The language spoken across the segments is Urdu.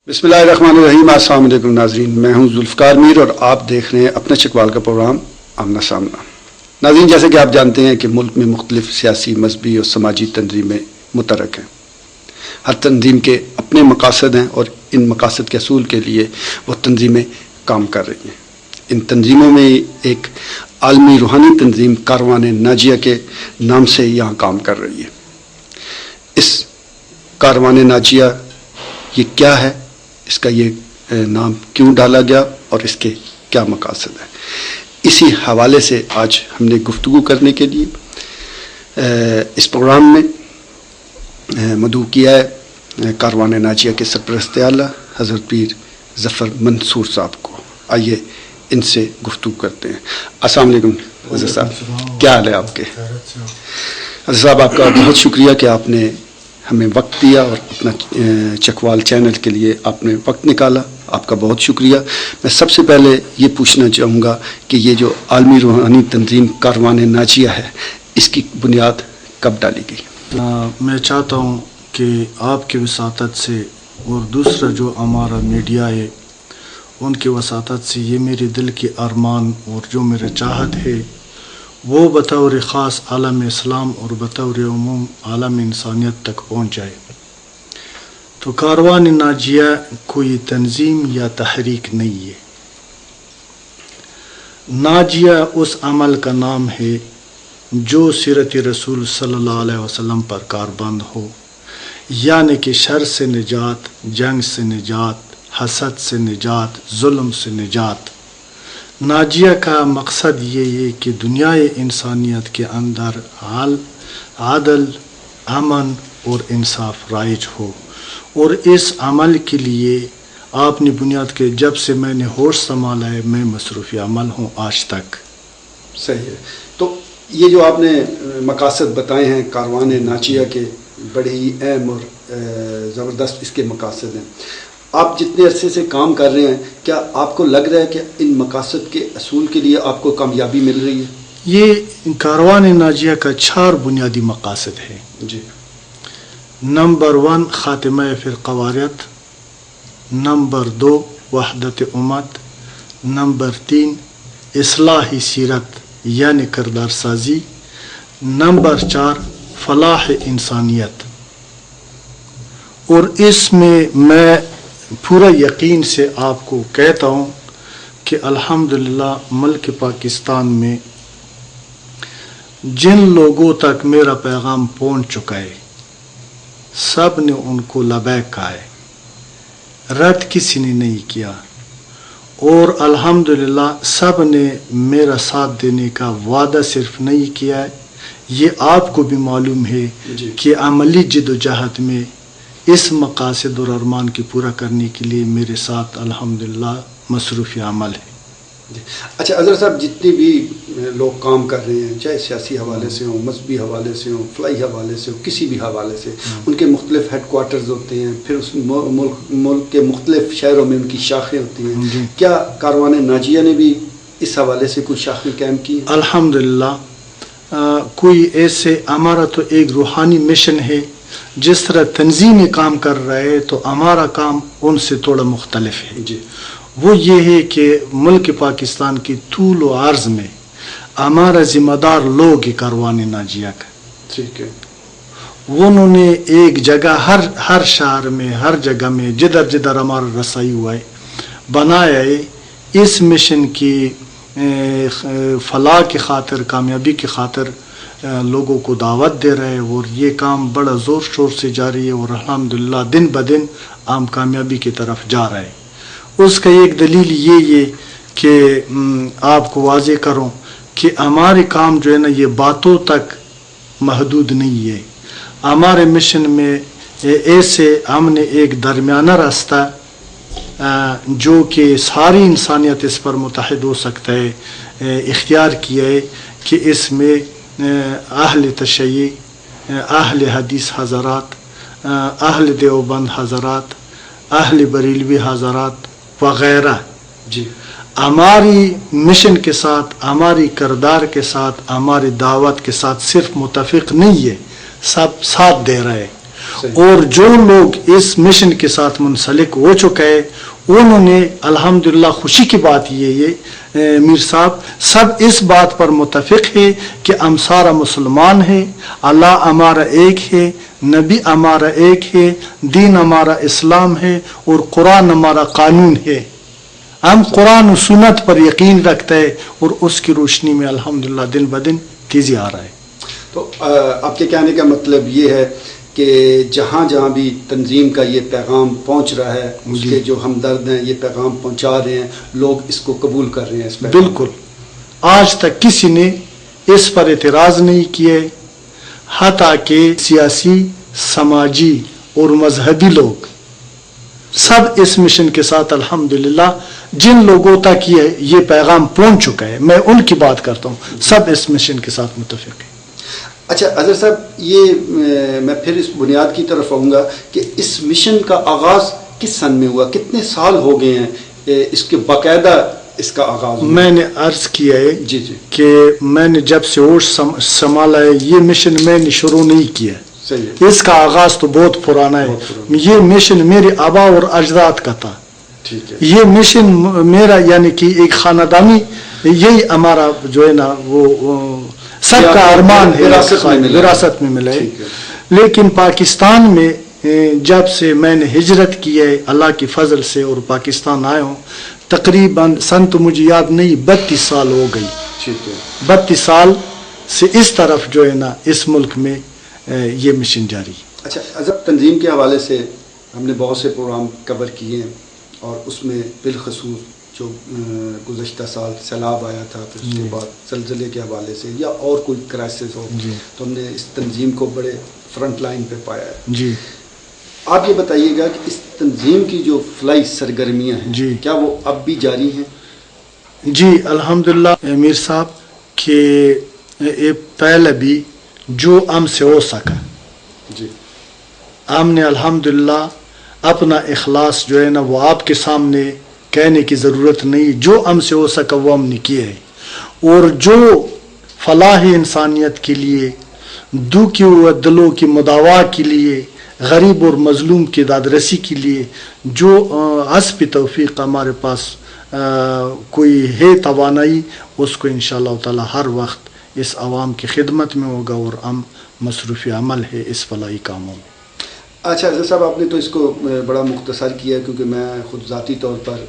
بسم اللہ الرحمن الرحیم۔ السلام علیکم ناظرین، میں ہوں ذوالفقار میر اور آپ دیکھ رہے ہیں اپنے چکوال کا پروگرام آمنا سامنا۔ ناظرین، جیسے کہ آپ جانتے ہیں کہ ملک میں مختلف سیاسی، مذہبی اور سماجی تنظیمیں متحرک ہیں۔ ہر تنظیم کے اپنے مقاصد ہیں اور ان مقاصد کے حصول کے لیے وہ تنظیمیں کام کر رہی ہیں۔ ان تنظیموں میں ایک عالمی روحانی تنظیم کاروان ناجیہ کے نام سے یہاں کام کر رہی ہے۔ اس کاروان ناجیہ یہ کیا ہے، اس کا یہ نام کیوں ڈالا گیا اور اس کے کیا مقاصد ہیں، اسی حوالے سے آج ہم نے گفتگو کرنے کے لیے اس پروگرام میں مدعو کیا ہے کاروان ناجیہ کے سرپرست اعلیٰ حضرت پیر ظفر منصور صاحب کو۔ آئیے ان سے گفتگو کرتے ہیں۔ السلام علیکم حضرت صاحب، کیا حال ہے آپ کے؟ حضرت صاحب، آپ کا بہت شکریہ کہ آپ نے ہمیں وقت دیا اور اپنا چکوال چینل کے لیے آپ نے وقت نکالا، آپ کا بہت شکریہ۔ میں سب سے پہلے یہ پوچھنا چاہوں گا کہ یہ جو عالمی روحانی تنظیم کاروان ناجیہ ہے، اس کی بنیاد کب ڈالی گئی؟ میں چاہتا ہوں کہ آپ کی وساطت سے اور دوسرا جو ہمارا میڈیا ہے ان کی وساطت سے یہ میرے دل کے ارمان اور جو میرا چاہت ہے وہ بطور خاص عالم اسلام اور بطور عموم عالم انسانیت تک پہنچ جائے۔ تو کاروان ناجیہ کوئی تنظیم یا تحریک نہیں ہے۔ ناجیہ اس عمل کا نام ہے جو سیرت رسول صلی اللہ علیہ وسلم پر کاربند ہو، یعنی کہ شر سے نجات، جنگ سے نجات، حسد سے نجات، ظلم سے نجات۔ ناجیہ کا مقصد یہ ہے کہ دنیائے انسانیت کے اندر عدل، امن اور انصاف رائج ہو، اور اس عمل کے لیے آپ نے بنیاد کے جب سے میں نے ہوش سنبھالا ہے میں مصروف عمل ہوں آج تک۔ صحیح ہے۔ تو یہ جو آپ نے مقاصد بتائے ہیں کاروان ناجیہ کے، بڑے ہی اہم اور زبردست اس کے مقاصد ہیں۔ آپ جتنے عرصے سے کام کر رہے ہیں، کیا آپ کو لگ رہا ہے کہ ان مقاصد کے حصول کے لیے آپ کو کامیابی مل رہی ہے؟ یہ کاروان ناجیہ کا 4 بنیادی مقاصد ہے۔ جی۔ نمبر 1 خاتمہ فرقہ واریت، نمبر 2 وحدت امت، نمبر 3 اصلاح سیرت یعنی کردار سازی، نمبر 4 فلاح انسانیت۔ اور اس میں پورا یقین سے آپ کو کہتا ہوں کہ الحمدللہ ملک پاکستان میں جن لوگوں تک میرا پیغام پہنچ چکا ہے سب نے ان کو لبیک کہا ہے، رد کسی نے نہیں کیا، اور الحمدللہ سب نے میرا ساتھ دینے کا وعدہ صرف نہیں کیا ہے، یہ آپ کو بھی معلوم ہے کہ عملی جد و جہد میں اس مقاصد اور ارمان کی پورا کرنے کے لیے میرے ساتھ الحمدللہ مصروف عمل ہے۔ اچھا حضرت صاحب، جتنے بھی لوگ کام کر رہے ہیں، چاہے سیاسی حوالے سے ہوں، مذہبی حوالے سے ہوں، فلاحی حوالے سے ہوں، کسی بھی حوالے سے، ان کے مختلف ہیڈ کوارٹرز ہوتے ہیں، پھر اس ملک کے مختلف شہروں میں ان کی شاخیں ہوتی ہیں۔ کیا کاروان ناجیہ نے بھی اس حوالے سے کچھ شاخیں قائم کی؟ الحمدللہ کوئی ایسے، ہمارا تو ایک روحانی مشن ہے، جس طرح تنظیمی کام کر رہے ہیں تو ہمارا کام ان سے تھوڑا مختلف ہے۔ جی۔ وہ یہ ہے کہ ملک پاکستان کی طول و عرض میں ہمارا ذمہ دار لوگ کاروان ناجیہ کا، ٹھیک ہے، انہوں نے ایک جگہ ہر شہر میں، ہر جگہ میں جدھر جدھر ہمارا رسائی ہوا ہے بنایا ہے، اس مشن کی فلاح کی خاطر، کامیابی کی خاطر لوگوں کو دعوت دے رہے ہیں، اور یہ کام بڑا زور شور سے جاری ہے، اور الحمدللہ دن بدن ہم کامیابی کی طرف جا رہے ہیں۔ اس کا ایک دلیل یہ ہے کہ آپ کو واضح کروں کہ ہمارے کام جو ہے نا یہ باتوں تک محدود نہیں ہے۔ ہمارے مشن میں ایسے ہم نے ایک درمیانہ راستہ جو کہ ساری انسانیت اس پر متحد ہو سکتا ہے اختیار کیا ہے، کہ اس میں اہل تشیع، اہل حدیث حضرات، اہل دیوبند حضرات، اہل بریلوی حضرات وغیرہ جی ہماری مشن کے ساتھ، ہماری کردار کے ساتھ، ہماری دعوت کے ساتھ صرف متفق نہیں ہے، سب ساتھ دے رہے ہیں۔ اور جو لوگ اس مشن کے ساتھ منسلک ہو چکے ہیں انہوں نے الحمدللہ خوشی کی بات یہ میر صاحب سب اس بات پر متفق ہے کہ ہم سارا مسلمان ہے، اللہ ہمارا ایک ہے، نبی ہمارا ایک ہے، دین ہمارا اسلام ہے اور قرآن ہمارا قانون ہے. ہم قرآن و سنت پر یقین رکھتے ہیں اور اس کی روشنی میں الحمدللہ دن بدن تیزی آ رہا ہے. تو آپ کے کہنے کا مطلب یہ ہے کہ جہاں جہاں بھی تنظیم کا یہ پیغام پہنچ رہا ہے اس کے جو ہمدرد ہیں یہ پیغام پہنچا رہے ہیں، لوگ اس کو قبول کر رہے ہیں اس پیغام. بالکل آج تک کسی نے اس پر اعتراض نہیں کیے، حتیٰ کہ سیاسی، سماجی اور مذہبی لوگ سب اس مشن کے ساتھ الحمدللہ جن لوگوں تک یہ پیغام پہنچ چکا ہے، میں ان کی بات کرتا ہوں، سب اس مشن کے ساتھ متفق ہیں. اچھا اظہر صاحب، یہ میں پھر اس بنیاد کی طرف آؤں گا کہ اس مشن کا آغاز کس سن میں ہوا، کتنے سال ہو گئے ہیں اس کے باقاعدہ اس کا آغاز؟ میں نے عرض کیا ہے جی کہ میں نے جب سے ہوش سنبھالا ہے یہ مشن میں نے شروع نہیں کیا، اس کا آغاز تو بہت پرانا ہے. یہ مشن میرے آبا اور اجداد کا تھا. یہ مشن میرا یعنی کہ ایک خاندانی، یہی ہمارا جو ہے نا وہ سب کا ارمان ہے، وراثت میں ملا ہے. لیکن پاکستان میں جب سے میں نے ہجرت کی ہے اللہ کی فضل سے اور پاکستان آیا ہوں، تقریباً سن تو مجھے یاد نہیں 32 سال ہو گئی. 32 سال سے اس طرف جو ہے نا اس ملک میں یہ مشن جاری. اچھا اظہر، تنظیم کے حوالے سے ہم نے بہت سے پروگرام کور کیے ہیں اور اس میں بالخصوص جو گزشتہ سال سیلاب آیا تھا، پھر اس کے بعد زلزلے کے حوالے سے یا اور کوئی کرائسس ہو تو ہم نے اس تنظیم کو بڑے فرنٹ لائن پہ پایا ہے. جی آپ یہ بتائیے گا کہ اس تنظیم کی جو فلائی سرگرمیاں ہیں کیا وہ اب بھی جاری ہیں؟ جی الحمدللہ میر صاحب کہ پہلے بھی جو ہم سے ہو سکا ہم نے الحمدللہ اپنا اخلاص جو ہے نا وہ آپ کے سامنے کہنے کی ضرورت نہیں، جو ہم سے ہو سکا وہ ہم نے کیے ہے. اور جو فلاح انسانیت کے لیے، دکھی ہوئے دلوں کی مداوا کے لیے، غریب اور مظلوم کی دادرسی کے لیے جو حسب توفیق ہمارے پاس کوئی ہے توانائی، اس کو انشاءاللہ تعالی ہر وقت اس عوام کی خدمت میں ہوگا اور ہم مصروف عمل ہے اس فلاحی کاموں میں. اچھا اظہر صاحب، آپ نے تو اس کو بڑا مختصر کیا کیونکہ میں خود ذاتی طور پر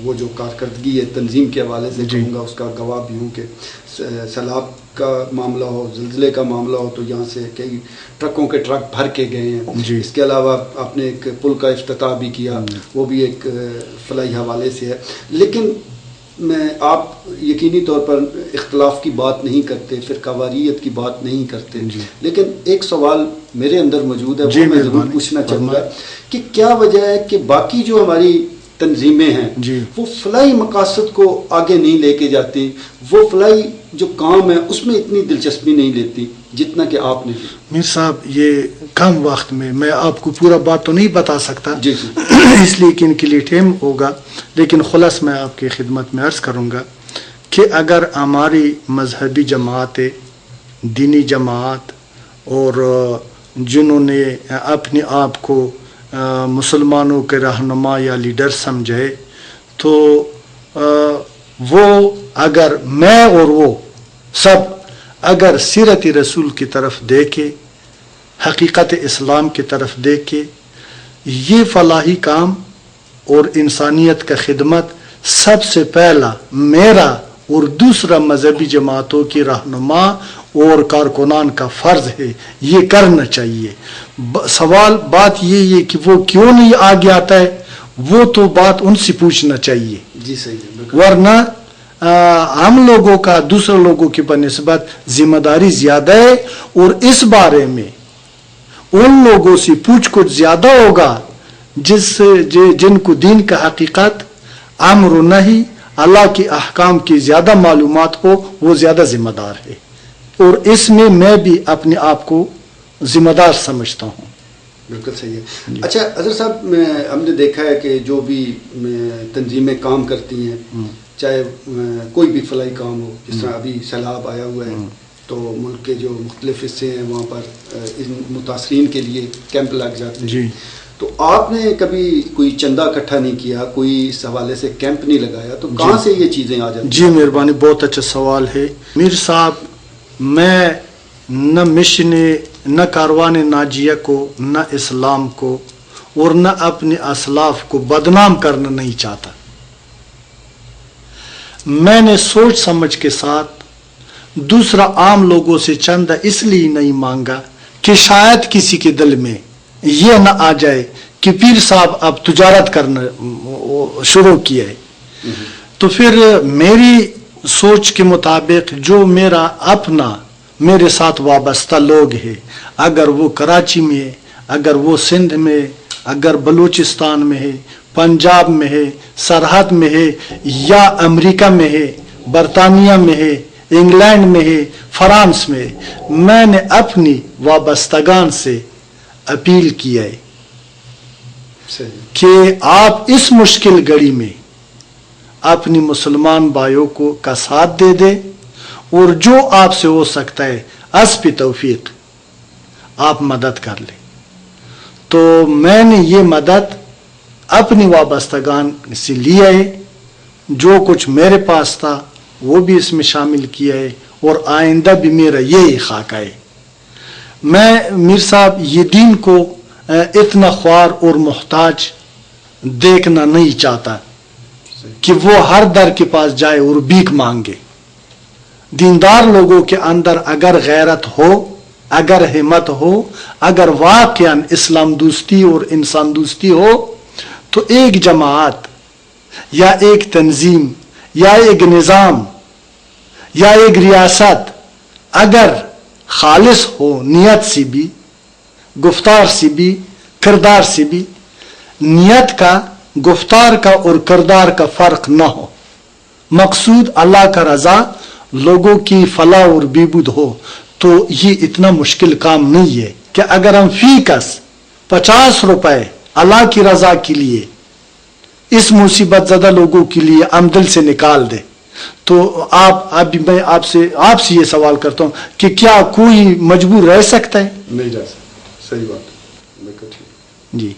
وہ جو کارکردگی ہے تنظیم کے حوالے سے کہوں گا اس کا گواہ بھی ہوں کہ سیلاب کا معاملہ ہو، زلزلے کا معاملہ ہو تو یہاں سے کئی ٹرکوں کے ٹرک بھر کے گئے ہیں. اس کے علاوہ آپ نے ایک پل کا افتتاح بھی کیا، وہ بھی ایک فلاحی حوالے سے ہے. لیکن میں آپ یقینی طور پر اختلاف کی بات نہیں کرتے، فرقہ واریت کی بات نہیں کرتے، لیکن ایک سوال میرے اندر موجود ہے وہ میں ضرور پوچھنا چاہوں گا کہ کیا وجہ ہے کہ باقی جو ہماری تنظیمیں ہیں وہ فلاحی مقاصد کو آگے نہیں لے کے جاتی، وہ فلاحی جو کام ہے اس میں اتنی دلچسپی نہیں لیتی جتنا کہ آپ نے. میر صاحب یہ کم وقت میں آپ کو پورا بات تو نہیں بتا سکتا اس لیے کہ ان کے لیے ٹائم ہوگا، لیکن خلاص میں آپ کی خدمت میں عرض کروں گا کہ اگر ہماری مذہبی جماعتیں، دینی جماعت اور جنہوں نے اپنے آپ کو مسلمانوں کے رہنما یا لیڈر سمجھے تو وہ اگر میں اور وہ سب اگر سیرت رسول کی طرف دیکھے، حقیقت اسلام کی طرف دیکھے، یہ فلاحی کام اور انسانیت کا خدمت سب سے پہلا میرا اور دوسرا مذہبی جماعتوں کی رہنما اور کارکنان کا فرض ہے، یہ کرنا چاہیے. سوال بات یہ ہے کہ وہ کیوں نہیں آگے آتا ہے، وہ تو بات ان سے پوچھنا چاہیے. جی صحیح. ورنہ ہم لوگوں کا دوسرے لوگوں کی بنسبت ذمہ داری زیادہ ہے اور اس بارے میں ان لوگوں سے پوچھ کچھ زیادہ ہوگا جن کو دین کا حقیقت، امر و نہی، اللہ کے احکام کی زیادہ معلومات ہو، وہ زیادہ ذمہ دار ہے. اور اس میں بھی اپنے آپ کو ذمہ دار سمجھتا ہوں. بالکل صحیح ہے. اچھا اظہر صاحب، ہم نے دیکھا ہے کہ جو بھی تنظیمیں کام کرتی ہیں، چاہے کوئی بھی فلاحی کام ہو، جس طرح ابھی سیلاب آیا ہوا ہے تو ملک کے جو مختلف حصے ہیں وہاں پر ان متاثرین کے لیے کیمپ لگ جاتے ہیں. جی. تو آپ نے کبھی کوئی چندہ اکٹھا نہیں کیا, کوئی اس حوالے سے کیمپ نہیں لگایا, تو کہاں سے یہ چیزیں آ جاتی ہیں؟ جی مہربانی, بہت اچھا سوال ہے میر صاحب. میں نہ مشن نہ کاروان ناجیہ کو, نہ اسلام کو اور نہ اپنے اسلاف کو بدنام کرنا نہیں چاہتا. میں نے سوچ سمجھ کے ساتھ دوسرا عام لوگوں سے چندہ اس لیے نہیں مانگا کہ شاید کسی کے دل میں یہ نہ آ جائے کہ پیر صاحب اب تجارت کرنا شروع کیا ہے. تو پھر میری سوچ کے مطابق جو میرا اپنا میرے ساتھ وابستہ لوگ ہیں, اگر وہ کراچی میں ہے, اگر وہ سندھ میں, اگر بلوچستان میں ہے, پنجاب میں ہے, سرحد میں ہے, یا امریکہ میں ہے, برطانیہ میں ہے, انگلینڈ میں ہے, فرانس میں ہے, میں نے اپنی وابستگان سے اپیل کیا ہے کہ آپ اس مشکل گھڑی میں اپنی مسلمان بھائیوں کو کا ساتھ دے دے, اور جو آپ سے ہو سکتا ہے حسب توفیق آپ مدد کر لیں. تو میں نے یہ مدد اپنی وابستگان سے لیا ہے, جو کچھ میرے پاس تھا وہ بھی اس میں شامل کیا ہے, اور آئندہ بھی میرا یہی خاکہ ہے. میں میر صاحب یہ دین کو اتنا خوار اور محتاج دیکھنا نہیں چاہتا کہ وہ ہر در کے پاس جائے اور بھیک مانگے. دیندار لوگوں کے اندر اگر غیرت ہو, اگر ہمت ہو, اگر واقعا اسلام دوستی اور انسان دوستی ہو, تو ایک جماعت یا ایک تنظیم یا ایک نظام یا ایک ریاست اگر خالص ہو نیت سے بھی, گفتار سے بھی, کردار سے بھی, نیت کا, گفتار کا اور کردار کا فرق نہ ہو, مقصود اللہ کا رضا, لوگوں کی فلاح اور بہبود ہو, تو یہ اتنا مشکل کام نہیں ہے کہ اگر ہم فی کس 50 روپے اللہ کی رضا کے لیے اس مصیبت زدہ لوگوں کے لیے آمدن سے نکال دیں. تو میں آپ سے یہ سوال کرتا ہوں کہ کیا کوئی مجبور رہ سکتا ہے؟ نہیں رہ سکتا. صحیح بات. جی.